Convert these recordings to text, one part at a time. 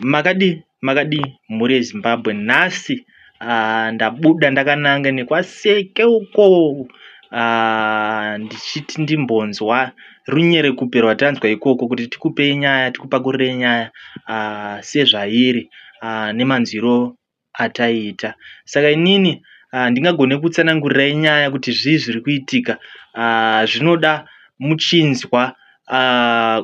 Makadi mhuri yeZimbabwe nhasi. Ndabuda ndakananga nekwaseke uko, ndichiti ndimbonzwa runyerekupe rwatanzwa ikoko kuti tikupei nyaya, tikupakurire nyaya sezvairi nemanzwiro ataita. Saka inini ndingagone kutsanangurirai nyaya kuti zvii zviri kuitika. Zvinoda muchinzwa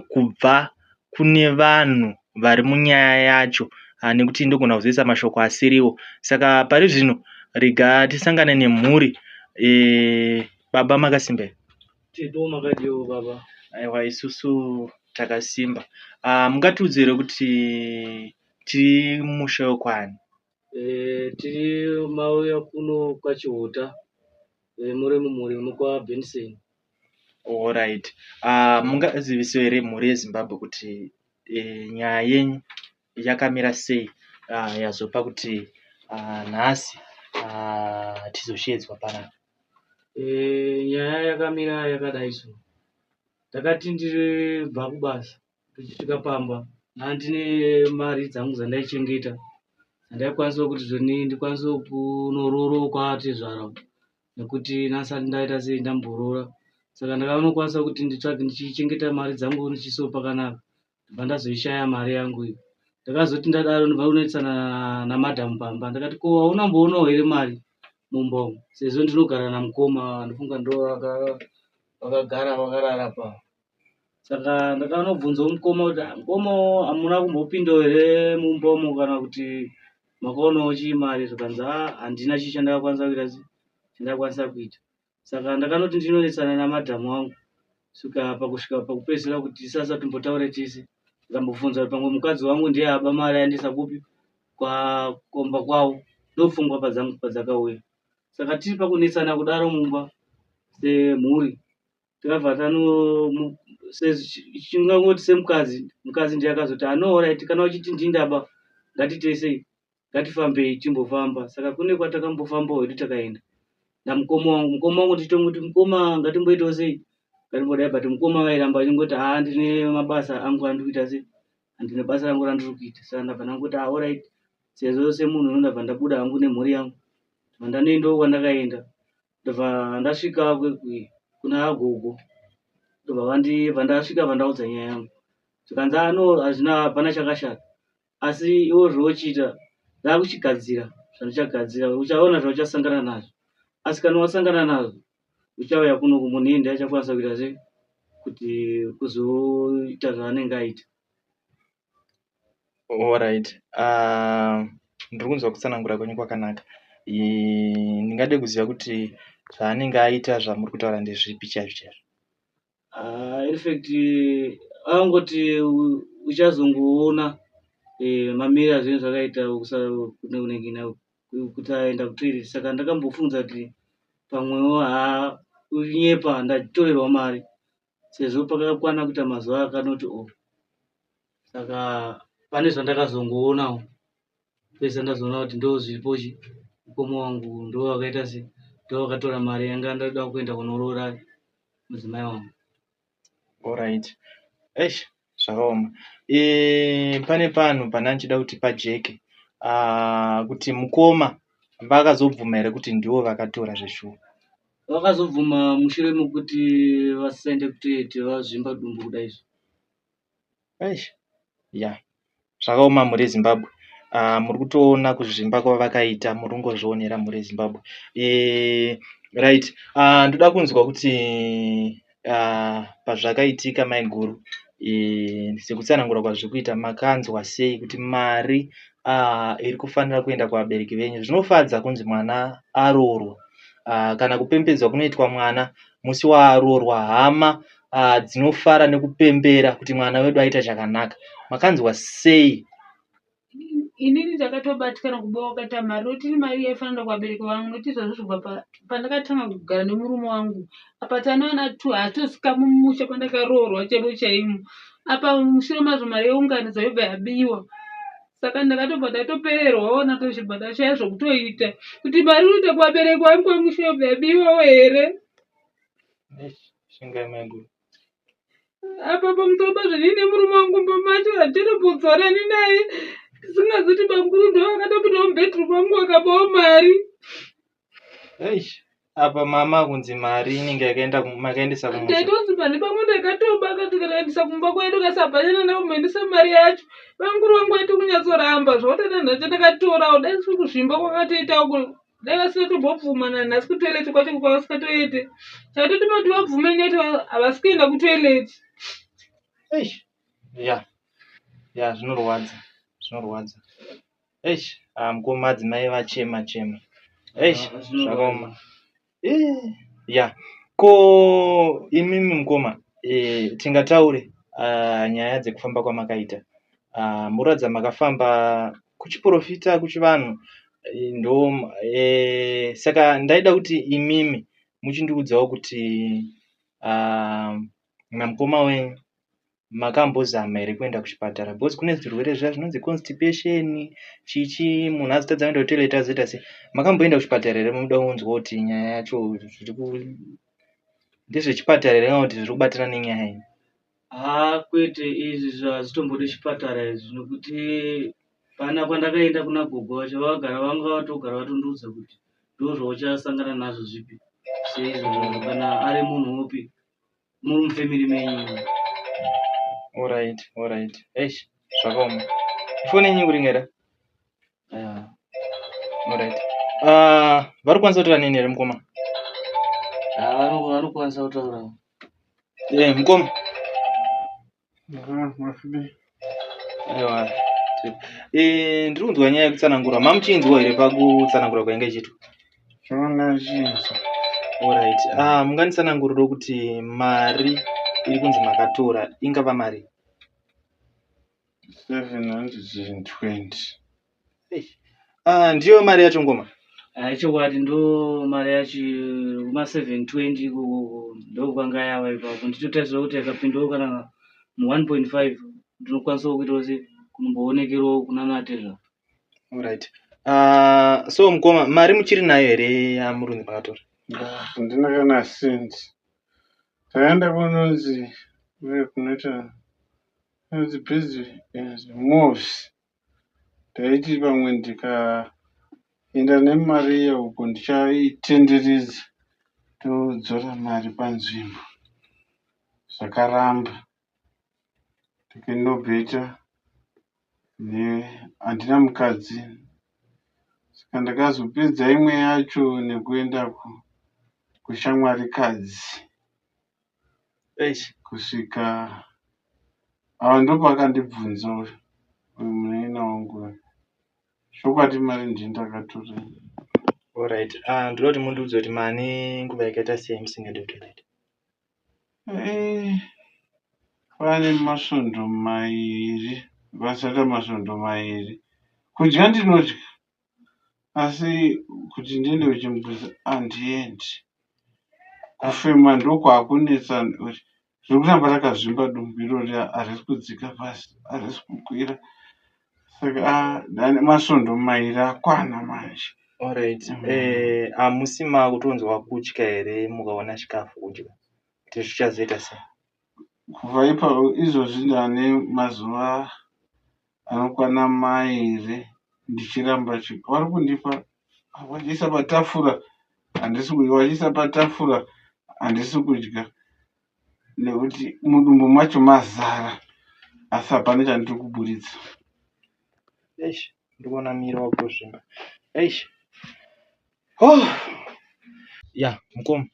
kubva kune vanhu vari munyaya yacho, nekuti ndogona kuzoisa mashoko asiriwo. Saka pari zvino rega tisangane nemhuri. Baba makasimba here? Tito makadiwo baba. Aiwa, isusu takasimba. Mungatiudze here kuti tiri musha wekwani? Tiri mauya kuno kwachihuta, muri mumhuri unokwa Benson. Alright. Mungazivisa here mhuri yeZimbabwe kuti nyaya yenyu yakamira sei yazopa kuti nhasi tizoshedzwa panapa? Nyaya yakamira yakadai so. Takati ndiribva kubasa tichisvika pamba, handine mari dzangu dzandaichengeta, handaikwanisa kuti zvoni ndikwanise kunororoka tezvara, nekuti nhasi ndaita sei ndamborora. Saka ndakanokwanisa kuti nditsvage ndichichengeta mari dzangu ndichiso pakanaka, ndibva ndazoishaya mari yangu iyi. Ndakazoti ndadaro ndibva kunetsana namadhamu pamba, ndakati ko haunamboonawo here mari mumba umu, sezvo ndinogara namukoma, ndofunga ndo vakagara vakarara pa. Saka ndakanobvunzawo mukoma kuti mukoma hamuna kumbopindawo here mumba umu kana kuti makaonawo chimari? Zvikanzi handina chandakwanisa kuita. Saka ndakanoti ndinonetsana namadhamu angu, kusvika pakupedzisira kuti sasa tombotaure tese. Ndikambobvunza kuti pamwe mukadzi wangu ndiye aba mari aendesa kupi kwakomba kwawo, ndopfungwa padzangu padzakauya. Saka tiri pakunetsana kudaro mumba semhuri, tikabva chingangoti semukadzi ndiye akazoti alright, kana uchiti ndindaba ngatitesei, ngatifambei timbofamba. Saka kune kwatakambofambawo hedu takaenda namukoma wangu tichitongoti mukoma ngatimboitawo sei, ngatimbodai, but mukoma vairamba achingoti ndine mabasa angu andikuita sei, handine basa rangu randiri kuita. Saka ndabva ndangoti alright, sezvo semunhu ndabva ndabuda hangu nemhuri yangu, ndanoendawo kwandakaenda. Ndabva ndasvika kuna agogo, ndobva ndasvika vandaudza nyaya yangu. Zvikanzi hapana chakashata, asi iwo zvauchiita ndakuchigadzira zvandichagadzira, uchaona zvauchasangana nazvo. Asi kana wasangana nazvo uchauya kuno kumunhu ndiye achakwanisa kuita sei, kuti kuzoita zvaanenge aita. Alright. Ndiri kunzwa kutsanangura kwenyu kwakanaka. Ndingade kuziva kuti zvaanenge aita zvamuri kutaura ndezvipi chaizvo? In fact angoti uchazongoona mamira zvinhu zvakaita kuti aenda kutoilet. Saka ndakambofunza kuti pamwewo unyepa ndatorerwa mari, sezvo pakakwana kuita mazuva akanoti Saka pane zvandakazongoonawo, pese ndazoona kuti ndo zviripochi, mukoma wangu ndo wakaita sei, ndo wakatora mari yanga ndada kuenda kunorora mudzimai wangu. Alright. Zvakaoma. Pane panhu pana ndichida kuti pajeke, kuti mukoma vakazobvuma here kuti ndivo vakatora zveshuwa? Vakazobvuma mushure mekuti vasaende kutoite vazvimba dumbu kudaizvo. Ya, zvakaoma mhuri yeZimbabwe. Muri kutoona kuzvimba kwavakaita, muri kungozvionera mhuri yeZimbabwe. Right. Ndoda kunzwa kuti pazvakaitika maiguru, sekutsanangura kwazviri kuita, makanzwa sei kuti mari iri kufanira kuenda kuvabereki venyu? Zvinofadza kunzi mwana aroorwa, kana kupembedzwa kunoitwa mwana musi waaroorwa. Hama dzinofara nekupembera kuti mwana wedu aita chakanaka. Makanzwa sei? Inini ndakatobatikana kubewa kaita mari, roti mari yaifanira kuvabereki vangu, noti izvozvo zvibva pandakatanga kugara nemurume wangu. Apa tanoona hatosvika mumusha pandakaroorwa chaivo chaimo. Apa mushure mazvo mari yeunganidzwa yobva yabiwa. Saka ndakatobva ndatopererwawo nato zvibva ndashaya zvokutoita, kuti mari unoita kuvabereki vangu mushure yobva yabiwawo here. Shingai maiguru. Apa pamusoro pazvo ndine murume wangu mbamacho hatitombodzorani naye. usingazoti bamukuru ndo akatopinda mubedroom wangu akabawo mari. Eish, apa mama kunzi mari inenge makaendesa kumusha. Ndaitonzi pane pamwe ndakatoba akati kanaendesa kumba kwedu kasabhanyana nakumhendisa mari yacho. Bamukuru wangu aiti kunyatsoramba zvautana nacho ndakatorawo dai siri kuzvimba kwakatoitawo dai vasina tombobvumana nhasi kutoileti kwacho kwavasingatoite. Chakatoti mati vabvume nyati havasi kuenda kutoileti. Eish, ya zvinorwadza. Eish, mukoma madzimai vachema. Eish, zvakaoma. Ya, ko imimi mukoma, tingataure nyaya dzekufamba kwamakaita. Muratidza makafamba kuchiprofita kuchivanhu, ndo saka ndaida kuti imimi muchindiudzawo kuti namukoma wenyu makambozama here kuenda kuchipatara, because kune zvirwere zviya zvinonzi constipation chichi, munhu azotadza kuenda kutoilet azoita sei. Makamboenda kuchipatara here? Munoda kunzwa kuti nyaya yacho ndezvechipatara here kana kuti zviri kubatana nenyaya yenyu? Kwete, izvi hazvitombodi chipatara izvi, nokuti pana kwandakaenda kuna gogo vacho vagara vanga vatogara vatondiudza kuti ndozvauchasangana nazvo zvipi seizvozvo kana ari munhu upi muri mufemiri menyu. Alright. Eish, zvakaoma. Ifoni yenyu kuringera? Alright. Vari kukwanisa kutaura neni here mukoma? Vanokwanisa kutaura. Mukoma? Aiwa. Ndiri kunzwa nyaya yekutsanangura. Mamuchinzwa here pakutsanangura kwainge chitu? Zvona chinzwa. Alright. Mungandisanangurirawo kuti mari iri kunzi makatora ingava mari? 720. Ndiyo mari yacho ngoma? Chokwadi ndo mari yacho kuma 720 ikoko ndo kwanga yava ipapo. Ndichotarisira kuti yakapindawo kana mu 1.5 ndinokwanisawo kuitawo se kunomboonekerawo kuna natezva. Alright. So mukoma, mari muchiri nayo here yamurunzi makatora? Handina kana sendi. Taenda kunonzi kunoita moves. Taiti pamwe ndikaenda nemari iya uko ndichaitenderedza todzora mari panzvimbo. Zvakaramba. Ndikinobheta handina mukadzi. Saka ndakazopedza imwe yacho nekuenda kushamwari kadzi. Kusvika ava ndopakandibvunza munena wangu. Chokwadi mari ndindakatora. Alright. Ndoda kuti mundiudze kuti mane nguva yakaita sei musingaendi kutoilet? Pane masvondo mairi. Vasata masvondo mairi. Kudya ndinodya. Asi kuti ndiende kuchimbuzi handiendi. Kufema ndokwakunetsa. Zviri kuramba rakazvimba dumbu irori harisi kudzika pasi, harisi kukwira. Saka masvondo mairi akwana manje. Alright. Hamusi makutonzwa kutya here mukaona chikafu kudya? Kuti zvichazoita sei? Kubva ipapo izvozvi ndane mazuva anokwana mairi ndichiramba vari kundipa vachiisa patafura handisi kudya nekuti mudumbu macho mazara asi hapana chandiri kuburitsa. Ndiri kuona miro wakutozvimba. Ya, mukoma,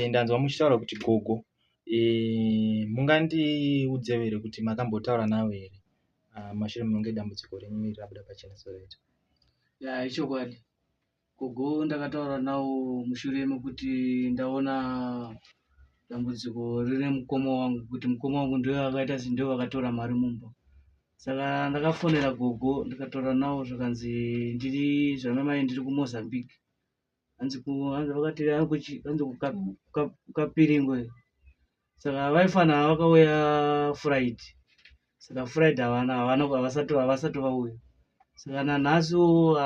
ndanzwa muchitaura kuti gogo, mungandiudzewo here kuti makambotaura nawo here mashure munonge dambudziko renyu rabuda pachena soreita? Ichokwadi. Gogo ndakataura nawo mushure mekuti ndaona dambudziko rine mukoma wangu, kuti mukoma wangu ndiyo akaita ndiyo vakatora mari mumba. Saka ndakafonera gogo ndikataura nawo zvakanzi ndiri zvanamai ndiri kuMozambique. Hanzi vakati hanzi kukapiringwe. Saka vaifanira vakauya Friday. Saka Friday havasati vauya. Saka nanhasiwo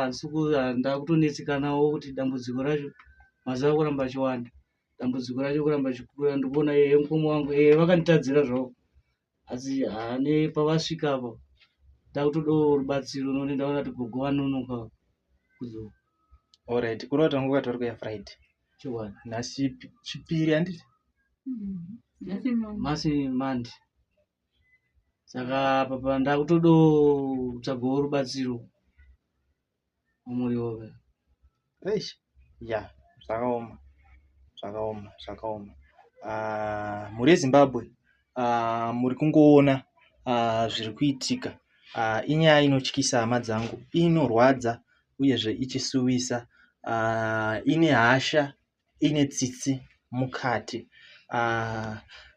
ndakutonetsekanawo kuti dambudziko racho mazuva kuramba achiwanda. Dambudziko racho kuramba achikura. Ndikuona mukoma wangu vakanditadzira zvavo. Asi pavasvika apa takutodawo rubatsiro nekuti ndaona kuti gogo wanonoka kudzoka. Alright, kurota nguva tori kuya Friday. Chiwani Nhasi chipiri handiti? masi mandi. Saka papa ndakutodawo kutsvagawo rubatsiro mumuriwo. Eish, ya, zvakaoma. Muri Zimbabwe, muri kungoona zviri kuitika. Inyaya inotyisa hama dzangu, inorwadza uyezve ichisuwisa, ine hasha, ine tsitsi mukati.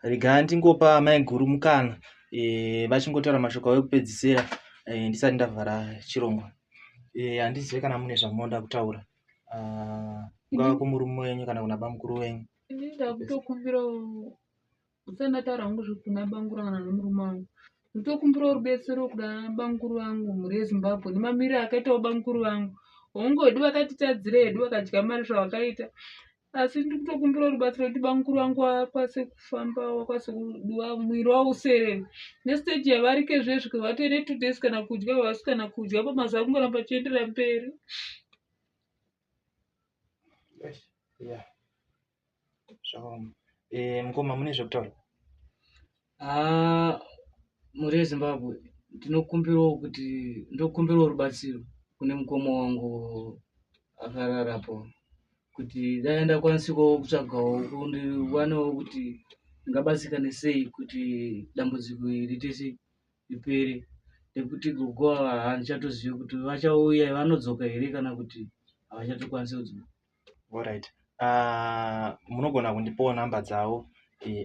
Rega ndingopa mai guru mukana vachingotaura mashoko ekupedzisira ndisati ndavhara chirongwa. Handizivi kana mune zvamunoda kutaura kungava kumurume wenyu kana kuna bamukuru wenyu. Ndinoda kutokumbira usandataura hangu zvekuna banguru kana nemurume wangu. Ndinokumbira rubetsero kuna banguru vangu muri Zimbabwe nemamiriro akaitawo banguru vangu. Haungodi vakatitadzira hedu vakadya mari zvavakaita. Asi ndikutokumbira rubatsiro kuti banguru vangu akwanise kufamba, wakwanise kuduwa mwiri wavo userere. Nestage yavari kezvezvo vatoine 2 days kana kudya vavasi kana kudya pamazuva kungoramba achienderera mberi. Yeah. Zvakaoma. Mukoma mune zvekutaura? Muri Zimbabwe ndinokumbirawo rubatsiro kune mukoma wangu akararapo kuti dai ndakwanisawo kutsvagawo kundiwanawo kuti ngabatsirikane sei kuti dambudziko iri tese ripere, nekuti gogo handichatozivi kuti vachauya vanodzoka here kana kuti havachatokwanisi kudzoka. Alright. Munogona kundipawo namba dzavo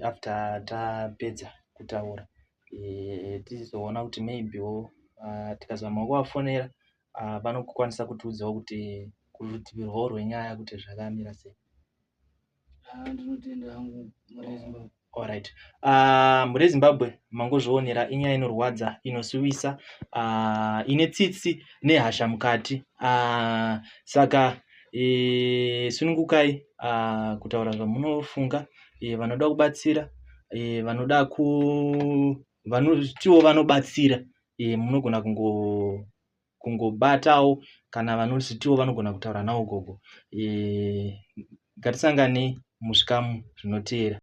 after tapedza kutaura, tizoona kuti maybewo tikazama kuvafonera vanokwanisa kutiudzawo kuti kurutivi rwavo rwenyaya kuti zvakamira sei. Ndinotenda hangu muri Zimbabwe. Alright. Muri Zimbabwe mangozvionera inyaya inorwadza, inosuwisa, ine tsitsi nehasha mukati. Saka sunungukai kutaura zvamunofunga. Vanoda kubatsira, vanotiwo vanobatsira, munogona kungobatawo, kana vanozitiwo vanogona kutaura nawo gogo. Ngatisangane muzvikamu zvinoteera.